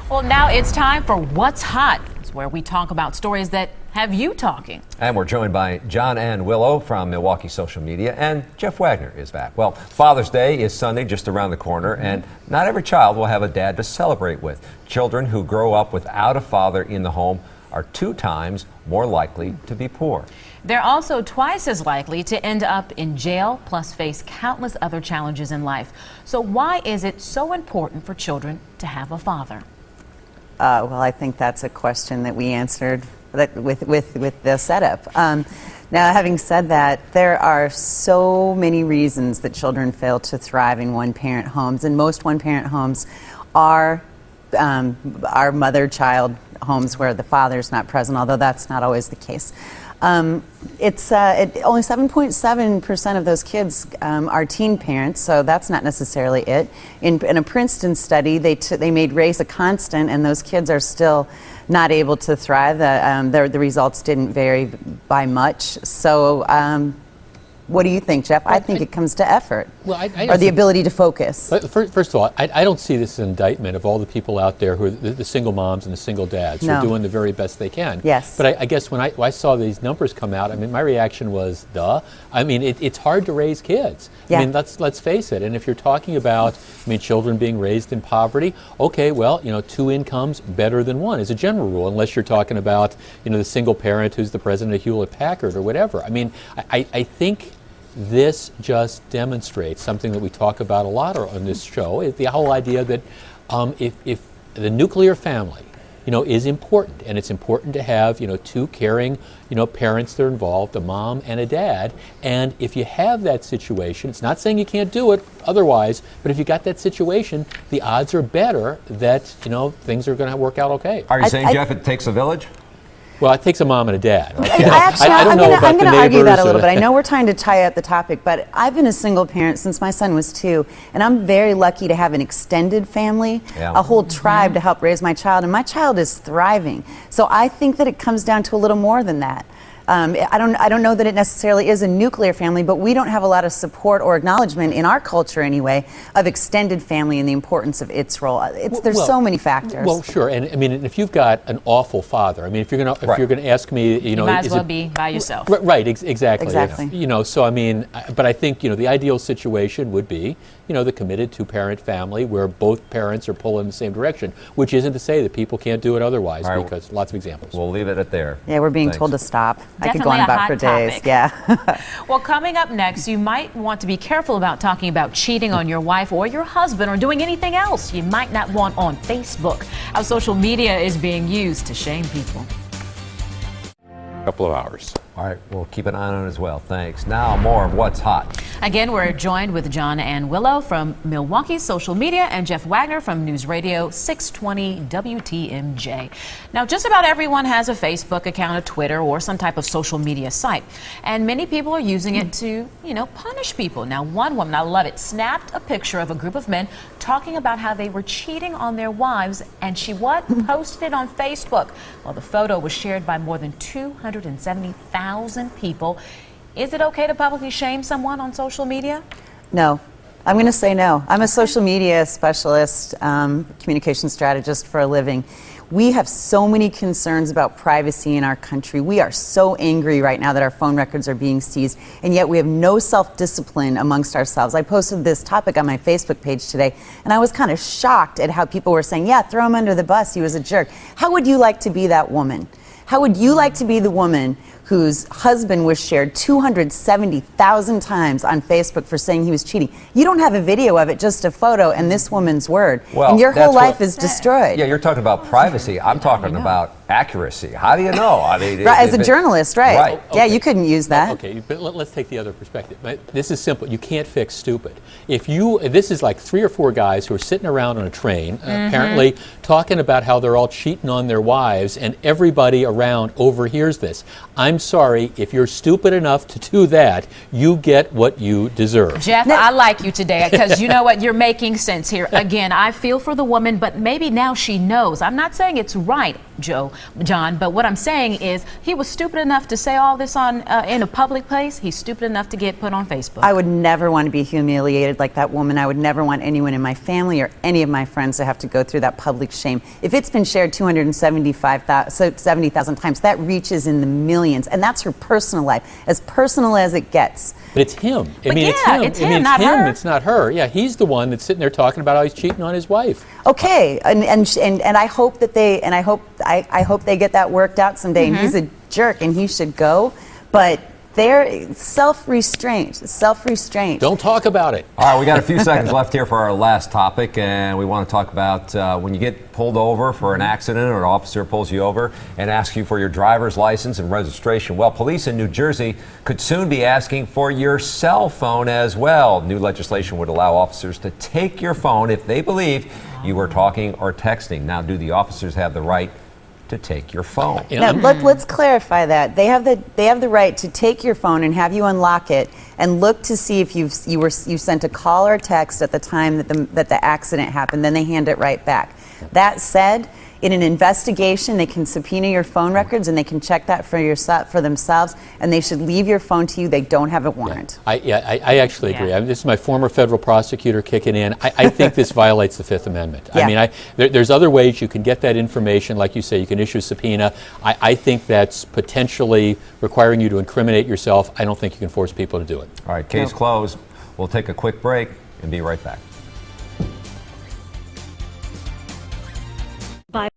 Well, now it's time for What's Hot. It's where we talk about stories that have you talking. And we're joined by John and Willow from Milwaukee Social Media, and Jeff Wagner is back. Well, Father's Day is Sunday, just around the corner, and not every child will have a dad to celebrate with. Children who grow up without a father in the home are 2 times more likely to be poor. They're also twice as likely to end up in jail, plus face countless other challenges in life. So why is it so important for children to have a father? Well, I think that's a question that we answered with the setup. Now, having said that, there are so many reasons that children fail to thrive in one-parent homes, and most one-parent homes are mother-child homes where the father's not present, although that's not always the case. Only 7.7% of those kids are teen parents, so that's not necessarily it. In a Princeton study, they made race a constant, and those kids are still not able to thrive. The results didn't vary by much. So what do you think, Jeff? I think it comes to effort, or the ability to focus. First of all, I don't see this as an indictment of all the people out there who are the single moms and the single dads who are doing the very best they can. Yes. But I guess when I saw these numbers come out, I mean, my reaction was, duh. I mean, it's hard to raise kids. Yeah. I mean, let's face it. And if you're talking about, children being raised in poverty, okay, well, 2 incomes better than 1 is a general rule, unless you're talking about, the single parent who's the president of Hewlett Packard or whatever. I mean, I think this just demonstrates something that we talk about a lot on this show, is the whole idea that if the nuclear family, is important, and it's important to have, 2 caring, parents that are involved, a mom and a dad. And if you have that situation, it's not saying you can't do it otherwise, but if you got that situation, the odds are better that, things are going to work out okay. Are you saying, Jeff, it takes a village? Well, it takes a mom and a dad. I'm going to argue that a little bit. I know we're trying to tie up the topic, but I've been a single parent since my son was 2, and I'm very lucky to have an extended family, a whole tribe to help raise my child, and my child is thriving. So I think that it comes down to a little more than that. I don't know that it necessarily is a nuclear family, but we don't have a lot of support or acknowledgement in our culture anyway of extended family and the importance of its role. There's so many factors. Well, sure, and if you've got an awful father, if you're going to ask me, you might as well be by yourself. Right, exactly. Exactly. So but I think the ideal situation would be the committed 2-parent family where both parents are pulling in the same direction, which isn't to say that people can't do it otherwise, because lots of examples. We'll leave it at there. Yeah, we're being told to stop. Definitely I could go on about for days. Topic. Yeah. Well, coming up next, you might want to be careful about talking about cheating on your wife or your husband or doing anything else you might not want on Facebook. How social media is being used to shame people. Couple of hours. All right, we'll keep an eye on it as well. Thanks. Now, more of What's Hot. Again, we're joined with John and Willow from Milwaukee Social Media and Jeff Wagner from News Radio 620 WTMJ. Now, just about everyone has a Facebook account, a Twitter, or some type of social media site. And many people are using it to, punish people. Now, one woman, I love it, snapped a picture of a group of men talking about how they were cheating on their wives, and she posted it on Facebook. Well, the photo was shared by more than 270,000 people. Is it okay to publicly shame someone on social media? No. I'm going to say no. I'm a social media specialist, communication strategist for a living. We have so many concerns about privacy in our country. We are so angry right now that our phone records are being seized, and yet we have no self-discipline amongst ourselves. I posted this topic on my Facebook page today, and I was kind of shocked at how people were saying, yeah, throw him under the bus, he was a jerk. How would you like to be that woman? How would you like to be the woman whose husband was shared 270,000 times on Facebook for saying he was cheating? You don't have a video of it, just a photo and this woman's word. Well, and your whole life is destroyed. Yeah, you're talking about privacy. I'm talking about accuracy. How do you know? As a journalist, right? Right. Okay. Yeah, you couldn't use that. Okay, but let's take the other perspective. This is simple. You can't fix stupid. This is like 3 or 4 guys who are sitting around on a train, apparently talking about how they're all cheating on their wives, and everybody around overhears this. I'm sorry, if you're stupid enough to do that, you get what you deserve. Jeff, I like you today because you know what? You're making sense here. Again, I feel for the woman, but maybe now she knows. I'm not saying it's right. John. But what I'm saying is he was stupid enough to say all this on in a public place. He's stupid enough to get put on Facebook. I would never want to be humiliated like that woman. I would never want anyone in my family or any of my friends to have to go through that public shame. If it's been shared 270,000 times, that reaches in the millions, and that's her personal life, as personal as it gets. But it's him. But yeah, it's him, it's not him. her. It's not her. Yeah, he's the one that's sitting there talking about how he's cheating on his wife. Okay, and I hope that I hope they get that worked out someday. And he's a jerk, and he should go. But they're self-restraint. Don't talk about it. All right, we got a few seconds left here for our last topic, and we want to talk about when you get pulled over for an accident or an officer pulls you over and asks you for your driver's license and registration. Well, police in New Jersey could soon be asking for your cell phone as well. New legislation would allow officers to take your phone if they believe you were talking or texting. Now, do the officers have the right to take your phone? Now, let's clarify that. They have the right to take your phone and have you unlock it and look to see if you sent a call or a text at the time that the accident happened. Then they hand it right back. That said, in an investigation, they can subpoena your phone records and they can check that for themselves, and they should leave your phone to you. They don't have a warrant. I actually agree. This is my former federal prosecutor kicking in. I think this violates the Fifth Amendment. Yeah. I mean, there's other ways you can get that information. Like you say, you can issue a subpoena. I think that's potentially requiring you to incriminate yourself. I don't think you can force people to do it. All right, case closed. We'll take a quick break and be right back.